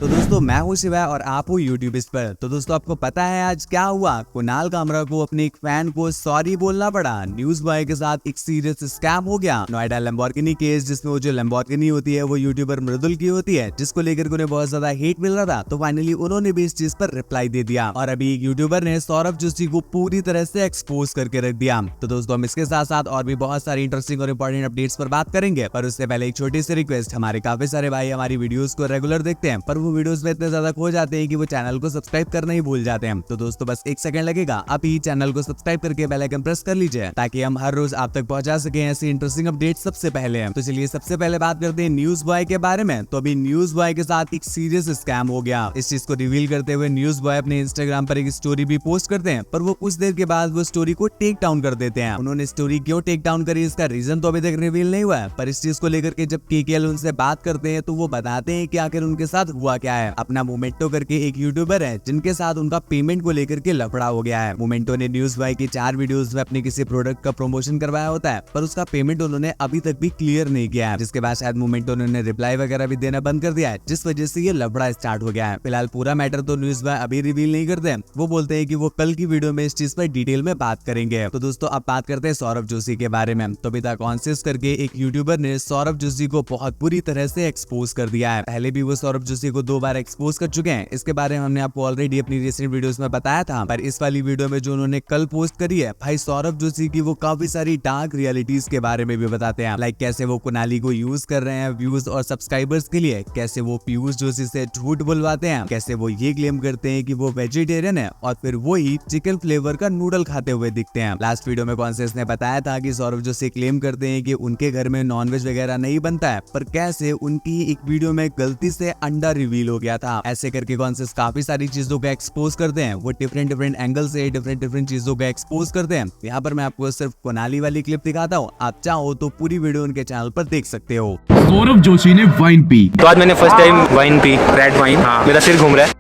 तो दोस्तों मैं हूँ शिवा और आप हो यूट्यूब पर। तो दोस्तों आपको पता है आज क्या हुआ? कुणाल कामरा को अपने एक फैन को सॉरी बोलना पड़ा। न्यूज बॉय के साथ एक सीरियस स्कैम हो गया। नोएडा लैम्बोर्गिनी केस, जिसमें वो जो लैम्बोर्गिनी होती है वो यूट्यूबर मृदुल की होती है, जिसको लेकर उन्हें बहुत ज्यादा हेट मिल रहा था। तो फाइनली उन्होंने भी इस चीज पर रिप्लाई दे दिया और अभी एक यूट्यूबर ने सौरभ जोशी को पूरी तरह से एक्सपोज करके रख दिया। तो दोस्तों हम इसके साथ साथ और भी बहुत सारी इंटरेस्टिंग और इंपॉर्टेंट अपडेट्स पर बात करेंगे, पर उससे पहले एक छोटी सी रिक्वेस्ट। हमारे काफी सारे भाई हमारी वीडियोस को रेगुलर देखते हैं, पर वो वीडियोस में इतने ज्यादा खो जाते हैं कि वो चैनल को सब्सक्राइब करना ही भूल जाते हैं। तो दोस्तों बस एक सेकंड लगेगा, आप ही चैनल को सब्सक्राइब करके बेल आइकन प्रेस कर लीजिए ताकि हम हर रोज आप तक पहुंचा सके ऐसी इंटरेस्टिंग अपडेट सबसे पहले। तो चलिए सबसे पहले बात करते हैं न्यूज बॉय के बारे में। तो अभी न्यूज बॉय के साथ एक सीरियस स्कैम हो गया। इस चीज को रिवील करते हुए न्यूज बॉय अपने इंस्टाग्राम पर एक स्टोरी भी पोस्ट करते हैं, पर वो कुछ देर के बाद वो स्टोरी को टेक डाउन कर देते हैं। उन्होंने स्टोरी क्यों टेक डाउन करी इसका रीजन तो अभी तक रिवील नहीं हुआ है, पर इस चीज को लेकर के जब केकेएल उनसे बात करते हैं तो वो बताते हैं कि आखिर उनके साथ हुआ क्या है। अपना मोमेंटो करके एक यूट्यूबर है जिनके साथ उनका पेमेंट को लेकर के लफड़ा हो गया है। मोमेंटो ने न्यूज बॉय की 4 वीडियोस में अपने किसी प्रोडक्ट का प्रमोशन करवाया होता है, पर उसका पेमेंट उन्होंने अभी तक भी क्लियर नहीं किया है, जिसके बाद शायद मोमेंटो ने रिप्लाई वगैरह भी देना बंद कर दिया है, जिस वजह से ये लफड़ा स्टार्ट हो गया है। फिलहाल पूरा मैटर तो न्यूज बॉय अभी रिवील नहीं करते, वो बोलते हैं कि वो कल की वीडियो में इस चीज पर डिटेल में बात करेंगे। तो दोस्तों अब बात करते हैं सौरभ जोशी के बारे में। तो अभी तक कॉन्शियस करके एक यूट्यूबर ने सौरभ जोशी को बहुत बुरी तरह से एक्सपोज कर दिया है। पहले भी वो सौरभ जोशी को 2 बार एक्सपोज कर चुके हैं। इसके बारे में हमने आपको ऑलरेडी अपनी रिसेंट वीडियोस में बताया था, पर इस वाली वीडियो में जो उन्होंने कल पोस्ट करी है, भाई सौरभ जोशी की वो काफी सारी डार्क रियलिटीज के बारे में भी बताते हैं। लाइक कैसे वो कुणाली को यूज कर रहे हैं व्यूज और सब्सक्राइबर्स के लिए, कैसे वो पीयूष जोशी से झूठ बुलवाते हैं, कैसे वो ये क्लेम करते हैं कि वो वेजिटेरियन है और फिर वो ही चिकन फ्लेवर का नूडल खाते हुए दिखते हैं। लास्ट वीडियो में कॉन्शियस ने बताया था कि सौरभ जोशी क्लेम करते हैं कि उनके घर में नॉनवेज वगैरह नहीं बनता है, पर कैसे उनकी एक वीडियो में गलती से अंडा रिवील हो गया था। ऐसे करके कॉन्शियस काफी सारी चीजों को एक्सपोज करते हैं। वो डिफरेंट एंगल से डिफरेंट चीजों को एक्सपोज करते हैं। यहाँ पर मैं आपको सिर्फ कुणाली वाली क्लिप दिखाता हूँ, आप चाहो तो पूरी वीडियो उनके चैनल पर देख सकते हो। सौरभ जोशी ने वाइन पी। तो आज मैंने first time wine P, red wine. हाँ, मेरा सिर घूम रहा है।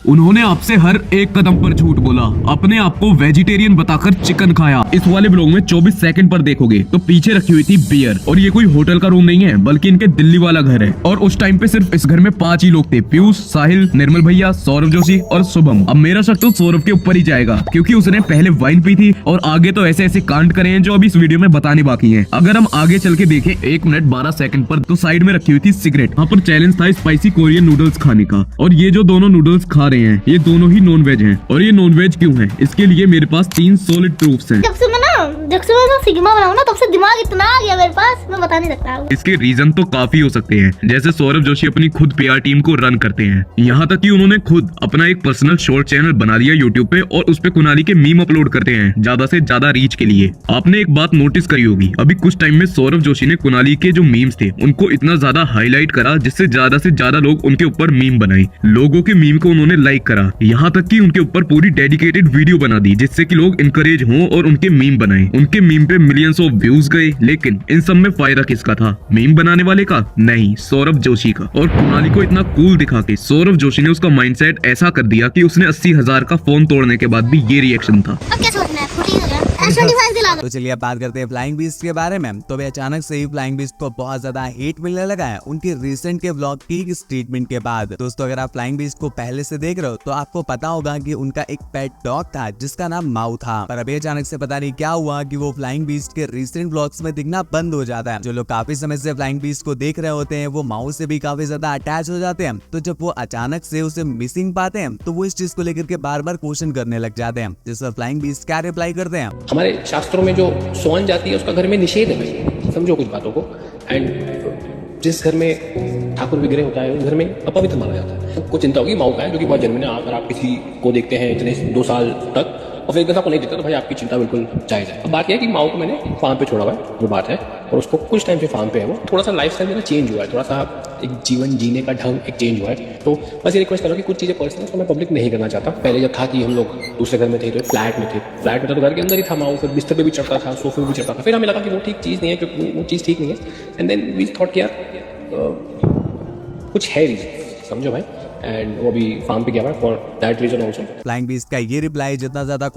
उन्होंने आपसे हर एक कदम पर झूठ बोला, अपने आप को वेजिटेरियन बताकर चिकन खाया। इस वाले ब्लॉग में 24 सेकंड पर देखोगे तो पीछे रखी हुई थी बियर, और ये कोई होटल का रूम नहीं है बल्कि इनके दिल्ली वाला घर है। और उस टाइम पे सिर्फ इस घर में 5 ही लोग थे, पीयूष, साहिल, निर्मल भैया, सौरभ जोशी और शुभम। अब मेरा शक तो सौरभ के ऊपर ही जाएगा, क्योंकि उसने पहले वाइन पी थी और आगे तो ऐसे ऐसे कांड करे हैं जो अभी इस वीडियो में बताने बाकी है। अगर हम आगे चल के देखें 1 मिनट 12 सेकंड पर, तो साइड में रखी हुई थी सिगरेट। वहाँ पर चैलेंज था स्पाइसी कोरियन नूडल्स खाने का, और ये जो दोनों नूडल्स खा रहे हैं ये दोनों ही नॉन वेज हैं। और ये नॉन वेज क्यों है, इसके लिए मेरे पास 3 सॉलिड प्रूफ्स हैं। जब से मैं सिग्मा बनाऊं ना, तब से दिमाग इतना आ गया मेरे पास, मैं बता नहीं सकता। इसके रीजन तो काफी हो सकते हैं, जैसे सौरभ जोशी अपनी खुद पीआर टीम को रन करते हैं, यहाँ तक कि उन्होंने खुद अपना एक पर्सनल शॉर्ट चैनल बना लिया यूट्यूब पे और उस पे कुणाली के मीम अपलोड करते हैं ज्यादा से ज्यादा रीच के लिए। आपने एक बात नोटिस करी होगी, अभी कुछ टाइम में सौरभ जोशी ने कुणाली के जो मीम्स थे उनको इतना ज्यादा हाईलाइट करा जिससे ज्यादा से ज्यादा लोग उनके ऊपर मीम बनाए। लोगों के मीम को उन्होंने लाइक करा, यहाँ तक कि उनके ऊपर पूरी डेडिकेटेड वीडियो बना दी जिससे कि लोग इनकरेज हों और उनके मीम बनाएं। उनके मीम पे मिलियंस ऑफ व्यूज गए, लेकिन इन सब में फायदा किसका था? मीम बनाने वाले का नहीं, सौरभ जोशी का। और कुणाली को इतना कूल दिखा के सौरभ जोशी ने उसका माइंडसेट ऐसा कर दिया कि उसने 80,000 का फोन तोड़ने के बाद भी ये रिएक्शन था। अब क्या सोचना है? 14 हो गया, S25 दिला दो। तो चलिए अब बात करते हैं फ्लाइंग बीस्ट के बारे में। तो अभी अचानक से ही फ्लाइंग बीस्ट को बहुत ज्यादा हेट मिलने लगा है उनके रिसेंट के व्लॉग की स्टेटमेंट के बाद। दोस्तों अगर आप फ्लाइंग बीस्ट को पहले से देख रहे हो तो आपको पता होगा कि उनका एक पेट डॉग था जिसका नाम माऊ था, पर अभी अचानक से पता नहीं क्या हुआ कि वो फ्लाइंग बीस्ट के रिसेंट व्लॉग्स में दिखना बंद हो जाता है। जो लोग काफी समय से फ्लाइंग बीस्ट को देख रहे होते हैं वो माऊ से भी काफी ज्यादा अटैच हो जाते हैं। तो जब वो अचानक से उसे मिसिंग पाते हैं तो वो इस चीज को लेकर के बार बार क्वेश्चन करने लग जाते हैं, जिस पर फ्लाइंग बीस्ट क्या रिप्लाई करते हैं। हमारे शास्त्रों में जो स्वान जाती है उसका घर में निषेध है भाई, समझो कुछ बातों को। एंड जिस घर में ठाकुर विग्रह होता है उस घर में अपवित्र माना जाता है। सबको चिंता होगी माऊ का है जो कि बहुत जन्म है। अगर आप किसी को देखते हैं इतने 2 साल तक और फिर एकदम आपको नहीं दिखता तो भाई आपकी चिंता बिल्कुल जायज़ है। अब बात यह है कि माऊ को मैंने फार्म पे छोड़ा हुआ है, वो बात है, और उसको कुछ टाइम से फार्म पे है। वो थोड़ा सा लाइफ स्टाइल मेरा चेंज हुआ है, थोड़ा सा एक जीवन जीने का ढंग एक चेंज हुआ है। तो बस ये रिक्वेस्ट कर रहा हूँ कि कुछ चीज़ें पर्सनल उसको मैं पब्लिक नहीं करना चाहता। पहले जब था कि हम लोग दूसरे घर में थे तो फ्लैट में था तो घर के अंदर ही था माऊ, फिर बिस्तर पे भी चढ़ता था, सोफे पे भी चढ़ता था। फिर हमें लगा कि वो ठीक चीज़ नहीं है, क्योंकि वो चीज़ ठीक नहीं है। एंड देन वी थॉट कि यार कुछ है रीजन, समझो भाई। एंड वो अभी फार्म पे गया हुआ for that reason also. Flying Beast का ये रिप्लाई जितना ज्यादा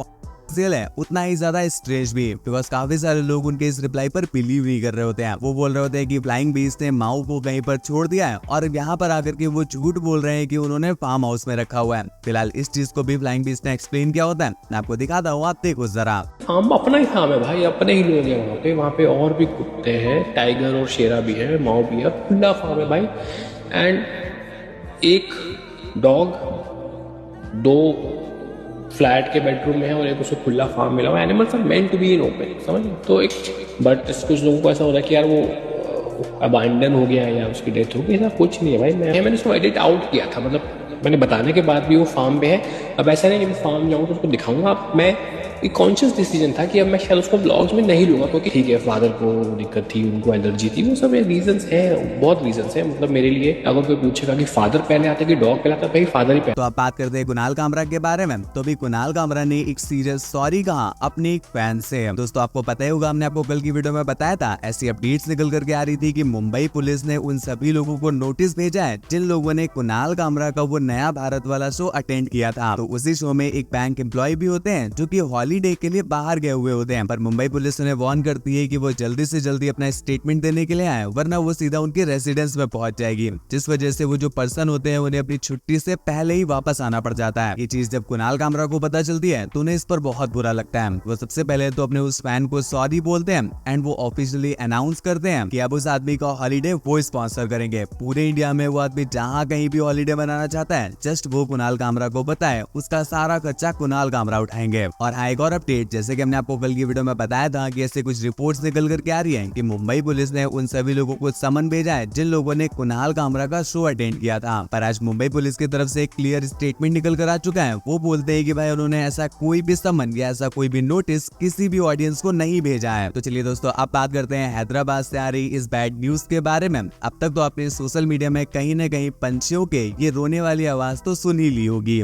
कॉन्ट्रोवर्शियल है उतना ही ज्यादा स्ट्रेंज भी, बिकॉज काफी सारे लोग उनके इस रिप्लाई पर बिलीव नहीं कर रहे होते हैं। वो बोल रहे होते हैं कि फ्लाइंग बीस्ट ने माओ को कहीं पर छोड़ दिया है और यहाँ पर आकर के वो झूठ बोल रहे हैं कि उन्होंने फार्म हाउस में रखा हुआ है। फिलहाल इस चीज को भी फ्लाइंग बीस्ट ने एक्सप्लेन किया होता है, मैं आपको दिखाता हूँ, आप देखो जरा। फार्म अपना ही फार्म है भाई, अपने ही लोग हैं वहाँ पे और भी कुत्ते हैं, टाइगर और शेरा भी है, माओ भी है, खुला फार्म है भाई। एंड एक डॉग 2 फ्लैट के बेडरूम में है और एक उसको खुला फार्म मिला हुआ। Animals are meant to be in open, समझ। तो एक बट कुछ लोगों को ऐसा होता है कि यार वो अबैंडन हो गया है या उसकी डेथ हो गई, ऐसा कुछ नहीं है भाई। मैंने उसको एडिट आउट किया था, मतलब मैंने बताने के बाद भी वो फार्म पे है। अब ऐसा नहीं कि मैं फार्म जाऊँ तो उसको दिखाऊंगा। अब मैं एक कॉन्शियस डिसीजन था कि अब मैं शायद उसको ब्लॉग्स में नहीं लूँगा, क्योंकि ठीक है फादर को दिक्कत थी, उनको एलर्जी थी, वो सब रीजंस हैं, बहुत रीजंस हैं। मतलब मेरे लिए अगर कोई पूछेगा कि फादर पहले आता कि डॉग पहले आता, भाई फादर ही पहले। तो अब बात करते हैं कुणाल कामरा के बारे में। तो भी कुणाल कामरा ने एक सीरियस सॉरी कहा अपने एक फैन से। दोस्तों आपको पता ही होगा, हमने आपको कल की वीडियो में बताया था, ऐसी अपडेट्स निकल करके आ रही थी कि मुंबई पुलिस ने उन सभी लोगों को नोटिस भेजा है जिन लोगों ने कुणाल कामरा का वो नया भारत वाला शो अटेंड किया था। तो उसी शो में एक बैंक एम्प्लॉय भी होते हैं जो कि हॉलीडे के लिए बाहर गए हुए होते हैं, पर मुंबई पुलिस उन्हें वार्न करती है कि वो जल्दी से जल्दी अपना स्टेटमेंट देने के लिए आए, वरना वो सीधा उनके रेसिडेंस में पहुंच जाएगी, जिस वजह से वो जो पर्सन होते हैं उन्हें अपनी छुट्टी से पहले ही वापस आना पड़ जाता है। ये चीज जब कुणाल कामरा को पता चलती है तो उन्हें इस पर बहुत बुरा लगता है। वो सबसे पहले तो अपने उस फैन को सॉरी बोलते हैं एंड वो ऑफिशियली अनाउंस करते हैं कि अब उस आदमी का हॉलीडे वो स्पॉन्सर करेंगे। पूरे इंडिया में वो आदमी जहाँ कहीं भी हॉलीडे मनाना चाहता है, जस्ट वो कुणाल कामरा को बताए, उसका सारा खर्चा कुणाल कामरा उठाएंगे। और हाँ, एक और अपडेट, जैसे कि हमने आपको कल की वीडियो में बताया था कि ऐसे कुछ रिपोर्ट्स निकल करके आ रही हैं कि मुंबई पुलिस ने उन सभी लोगों को समन भेजा है जिन लोगों ने कुणाल कामरा का शो अटेंड किया था। पर आज मुंबई पुलिस की तरफ से एक क्लियर स्टेटमेंट निकल कर आ चुका है। वो बोलते हैं कि भाई उन्होंने ऐसा कोई भी समन या ऐसा कोई भी नोटिस किसी भी ऑडियंस को नहीं भेजा है। तो चलिए दोस्तों, अब बात करते हैं हैदराबाद से आ रही इस बैड न्यूज के बारे में। अब तक तो आपने सोशल मीडिया में कहीं न कहीं पंछियों के ये रोने वाली आवाज तो सुन ही ली होगी।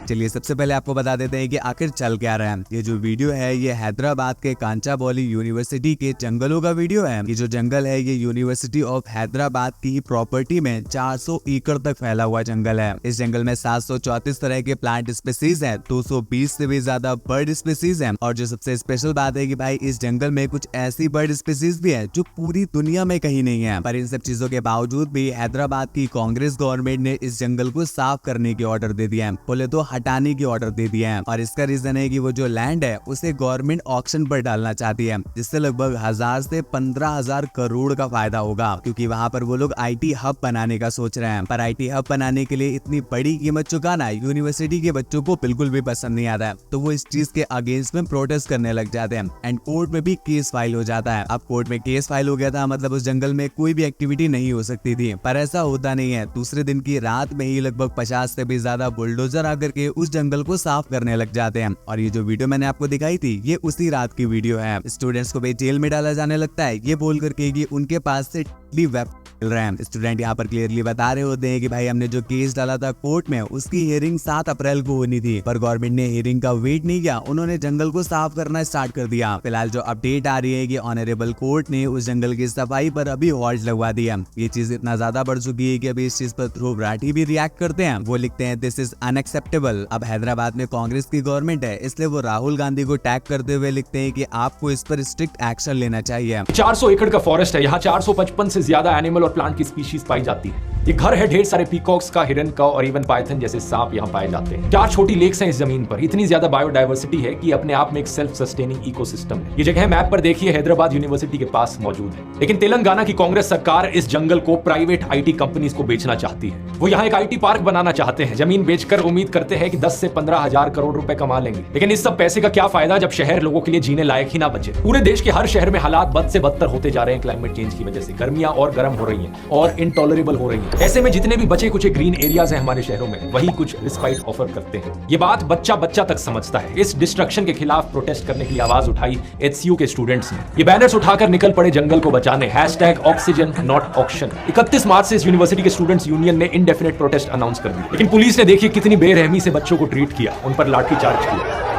चलिए सबसे पहले आपको बता देते हैं कि आखिर चल क्या रहा है। ये जो वीडियो है ये हैदराबाद के कांचाबौली यूनिवर्सिटी के जंगलों का वीडियो है। ये जो जंगल है ये यूनिवर्सिटी ऑफ हैदराबाद की प्रॉपर्टी में 400 एकड़ तक फैला हुआ जंगल है। इस जंगल में 734 तरह के प्लांट स्पीसीज है, 220 से भी ज्यादा बर्ड स्पीसीज है। और जो सबसे स्पेशल बात है कि भाई इस जंगल में कुछ ऐसी बर्ड स्पीसीज भी है जो पूरी दुनिया में कहीं नहीं है। पर इन सब चीजों के बावजूद भी हैदराबाद की कांग्रेस गवर्नमेंट ने इस जंगल को साफ करने के ऑर्डर दे दिया है, बोले तो हटाने की ऑर्डर दे दिया है। और इसका रीजन है कि वो जो लैंड है उसे गवर्नमेंट ऑक्शन पर डालना चाहती है, जिससे लगभग 1000 से 15,000 करोड़ का फायदा होगा, क्योंकि वहाँ पर वो लोग IT हब बनाने का सोच रहे हैं। पर IT हब बनाने के लिए इतनी बड़ी कीमत चुकाना यूनिवर्सिटी के बच्चों को बिल्कुल भी पसंद नहीं आता है, तो वो इस चीज के अगेंस्ट में प्रोटेस्ट करने लग जाते हैं एंड कोर्ट में भी केस फाइल हो जाता है। अब कोर्ट में केस फाइल हो गया था, मतलब उस जंगल में कोई भी एक्टिविटी नहीं हो सकती थी, पर ऐसा होता नहीं है। दूसरे दिन की रात में ही लगभग 50 से भी ज्यादा बुलडोजर आकर के उस जंगल को साफ करने लग जाते हैं। और ये जो वीडियो मैंने आपको दिखाई थी ये उसी रात की वीडियो है। स्टूडेंट्स को भी जेल में डाला जाने लगता है ये बोल करके कि उनके पास से वेपन मिल रहे हैं। स्टूडेंट यहाँ पर क्लियरली बता रहे होते हैं कि भाई हमने जो केस डाला था कोर्ट में उसकी हियरिंग 7 अप्रैल को होनी थी, पर गवर्नमेंट ने हियरिंग का वेट नहीं किया, उन्होंने जंगल को साफ करना स्टार्ट कर दिया। फिलहाल जो अपडेट आ रही है कि ऑनरेबल कोर्ट ने उस जंगल की सफाई पर अभी हॉल्ट लगवा दिया। ये चीज इतना ज्यादा बढ़ चुकी है कि अभी इस चीज पर ध्रुव राठी भी रिएक्ट करते हैं। वो लिखते हैं दिस इज अनएक्सेप्टेबल। अब हैदराबाद में कांग्रेस की गवर्नमेंट है, इसलिए वो राहुल गांधी को टैग करते हुए लिखते हैं कि आपको इस पर स्ट्रिक्ट एक्शन लेना चाहिए। 400 एकड़ का फॉरेस्ट है, यहाँ 455 से ज्यादा एनिमल और प्लांट की स्पीशीज पाई जाती है। ये घर है ढेर सारे पीकॉक्स का, हिरन का और इवन पाइथन जैसे सांप यहाँ पाए जाते हैं। 4 छोटी लेक्स हैं इस जमीन पर। इतनी ज्यादा बायोडायवर्सिटी है कि अपने आप में एक सेल्फ सस्टेनिंग इकोसिस्टम है। ये जगह मैप पर देखिए हैदराबाद यूनिवर्सिटी के पास मौजूद है। लेकिन तेलंगाना की कांग्रेस सरकार इस जंगल को प्राइवेट IT कंपनीज को बेचना चाहती है। वो यहाँ एक IT पार्क बनाना चाहते हैं। जमीन बेचकर उम्मीद करते हैं कि 10 से 15,000 करोड़ रुपए कमा लेंगे। लेकिन इस सब पैसे का क्या फायदा जब शहर लोगों के लिए जीने लायक ही ना बचे। पूरे देश के हर शहर में हालात बद से बदतर होते जा रहे हैं क्लाइमेट चेंज की वजह से। गर्मियां और गर्म हो रही हैं और इनटॉलरेबल हो रही हैं। ऐसे में जितने भी बचे कुछ ग्रीन एरियाज हैं हमारे शहरों में, वही कुछ रिस्पाइट ऑफर करते हैं। ये बात बच्चा बच्चा तक समझता है। इस डिस्ट्रक्शन के खिलाफ प्रोटेस्ट करने के लिए आवाज उठाई HCU के स्टूडेंट्स ने। ये बैनर्स उठाकर निकल पड़े जंगल को बचाने। #Oxygen not auction. 31 मार्च से इस यूनिवर्सिटी के स्टूडेंट्स यूनियन ने इंडेफिनिट प्रोटेस्ट अनाउंस कर दी। लेकिन पुलिस ने देखिए कितनी बेरहमी से बच्चों को ट्रीट किया, उन पर लाठीचार्ज किया।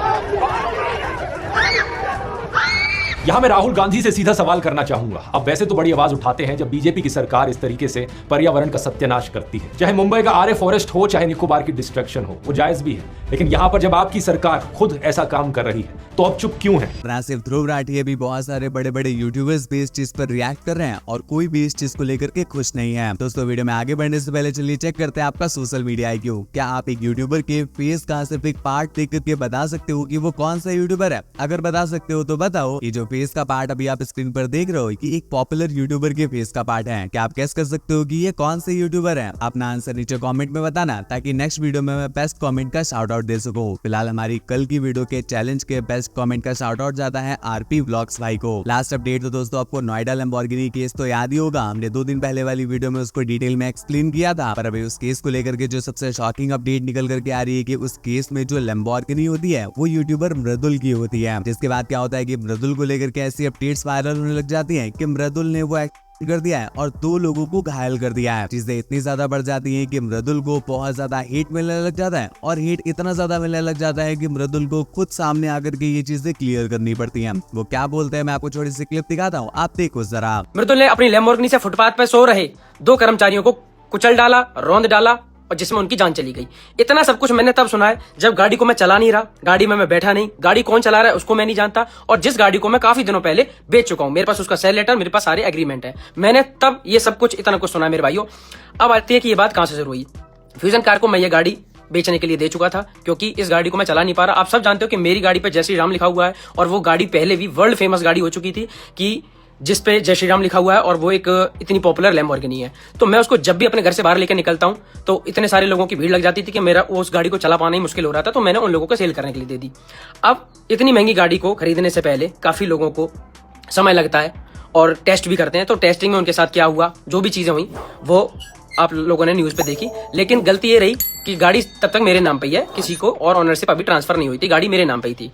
यहाँ मैं राहुल गांधी से सीधा सवाल करना चाहूंगा। अब वैसे तो बड़ी आवाज उठाते हैं जब बीजेपी की सरकार इस तरीके से पर्यावरण का सत्यानाश करती है, चाहे मुंबई का आर्य फॉरेस्ट हो चाहे निकोबार की डिस्ट्रक्शन हो, वो जायज भी है। लेकिन यहाँ पर जब आपकी सरकार खुद ऐसा काम कर रही है तो अब चुप क्यों है? ना सिर्फ ध्रुव राठी, अभी बहुत सारे बड़े बड़े यूट्यूबर्स भी इस चीज पर रिएक्ट कर रहे हैं और कोई भी इस चीज को लेकर के खुश नहीं है। दोस्तों वीडियो में आगे बढ़ने से पहले चलिए चेक करते हैं आपका सोशल मीडिया IQ। क्या आप एक यूट्यूबर के फेस का सिर्फ एक पार्ट देख करके बता सकते हो कि वो कौन सा यूट्यूबर है? अगर बता सकते हो तो बताओ। ये जो फेस का पार्ट अभी आप स्क्रीन पर देख रहे हो कि एक पॉपुलर यूट्यूबर के फेस का पार्ट है। क्या आप गेस कर सकते हो कि ये कौन से यूट्यूबर है? अपना आंसर नीचे कमेंट में बताना ताकि नेक्स्ट वीडियो में मैं बेस्ट कमेंट का शाउट आउट दे सकूं। फिलहाल हमारी कल की वीडियो के चैलेंज के बेस्ट कमेंट का शाउट आउट जाता है RP व्लॉग्स भाई को। लास्ट अपडेट तो दोस्तों आपको नोएडा लैम्बोर्गिनी केस तो याद ही होगा, हमने 2 दिन पहले वाली वीडियो में उसको डिटेल में एक्सप्लेन किया था। पर अभी उस केस को लेकर के जो सबसे शॉकिंग अपडेट निकल करके आ रही है कि उस केस में जो लैम्बोर्गिनी होती है वो यूट्यूबर मृदुल की होती है। जिसके बाद क्या होता है कि मृदुल को लेकर के ऐसी अपडेट्स वायरल होने लग जाती हैं कि मृदुल ने वो कर दिया है और 2 लोगों को घायल कर दिया है। चीजें इतनी ज्यादा बढ़ जाती हैं कि मृदुल को बहुत ज्यादा हेट मिलने लग जाता है और हेट इतना ज्यादा मिलने लग जाता है कि मृदुल को खुद सामने आकर के ये चीजें क्लियर करनी पड़ती हैं। वो क्या बोलते हैं मैं आपको छोटी सी क्लिप दिखाता हूँ, आप देखो जरा। मृदुल ने अपनी लैम्बोर्गिनी से फुटपाथ पर सो रहे 2 कर्मचारियों को कुचल डाला, रौंद डाला और जिसमें उनकी जान चली गई। इतना सब कुछ मैंने तब सुना है जब गाड़ी को मैं चला नहीं रहा, गाड़ी में मैं बैठा नहीं, गाड़ी कौन चला रहा है उसको मैं नहीं जानता, और जिस गाड़ी को मैं काफी दिनों पहले बेच चुका हूं, मेरे पास उसका सेल लेटर, मेरे पास सारे एग्रीमेंट है। मैंने तब ये सब कुछ इतना कुछ सुना है मेरे भाइयों। अब आती है कि ये बात कहां से शुरू हुई। फ्यूजन कार को मैं ये गाड़ी बेचने के लिए दे चुका था क्योंकि इस गाड़ी को मैं चला नहीं पा रहा। आप सब जानते हो कि मेरी गाड़ी पे जय श्री राम लिखा हुआ है और वो गाड़ी पहले भी वर्ल्ड फेमस गाड़ी हो चुकी थी कि जिस पे जय श्री राम लिखा हुआ है और वो एक इतनी पॉपुलर लैम्बोर्गिनी है। तो मैं उसको जब भी अपने घर से बाहर लेकर निकलता हूं तो इतने सारे लोगों की भीड़ लग जाती थी कि मेरा उस गाड़ी को चला पाना ही मुश्किल हो रहा था, तो मैंने उन लोगों को सेल करने के लिए दे दी। अब इतनी महंगी गाड़ी को खरीदने से पहले काफी लोगों को समय लगता है और टेस्ट भी करते हैं। तो टेस्टिंग में उनके साथ क्या हुआ, जो भी चीजें हुई वो आप लोगों ने न्यूज पे देखी। लेकिन गलती ये रही कि गाड़ी तब तक मेरे नाम पे ही है, किसी को और ऑनरशिप अभी ट्रांसफर नहीं हुई थी, गाड़ी मेरे नाम पे ही थी।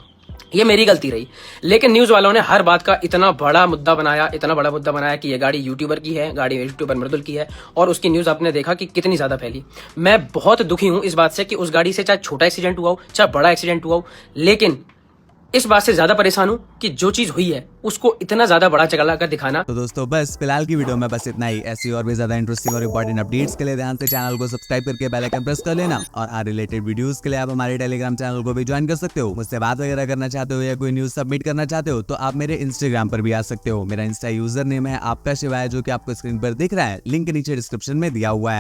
ये मेरी गलती रही। लेकिन न्यूज वालों ने हर बात का इतना बड़ा मुद्दा बनाया कि ये गाड़ी यूट्यूबर की है, गाड़ी यूट्यूबर मृदुल की है, और उसकी न्यूज आपने देखा कि कितनी ज्यादा फैली। मैं बहुत दुखी हूं इस बात से कि उस गाड़ी से चाहे छोटा एक्सीडेंट हुआ हो चाहे बड़ा एक्सीडेंट हुआ हो, लेकिन इस बात से ज्यादा परेशान हूं कि जो चीज हुई है उसको इतना ज्यादा बड़ा चला कर दिखाना। तो दोस्तों बस फिलहाल की वीडियो में बस इतना ही। ऐसी और भी ज्यादा इंटरेस्टिंग और इंपॉर्टेंट अपडेट्स के लिए ध्यान से चैनल को सब्सक्राइब करके बेल आइकन प्रेस कर लेना, और रिलेटेड वीडियोस के लिए आप हमारे टेलीग्राम चैनल को भी ज्वाइन कर सकते हो। मुझसे बात वगैरह करना चाहते हो या कोई न्यूज सबमिट करना चाहते हो तो आप मेरे इंस्टाग्राम पर भी आ सकते हो। मेरा इंस्टा यूजर नेम है आपका शिवाय, जो कि आपको स्क्रीन पर दिख रहा है। लिंक नीचे डिस्क्रिप्शन में दिया हुआ है।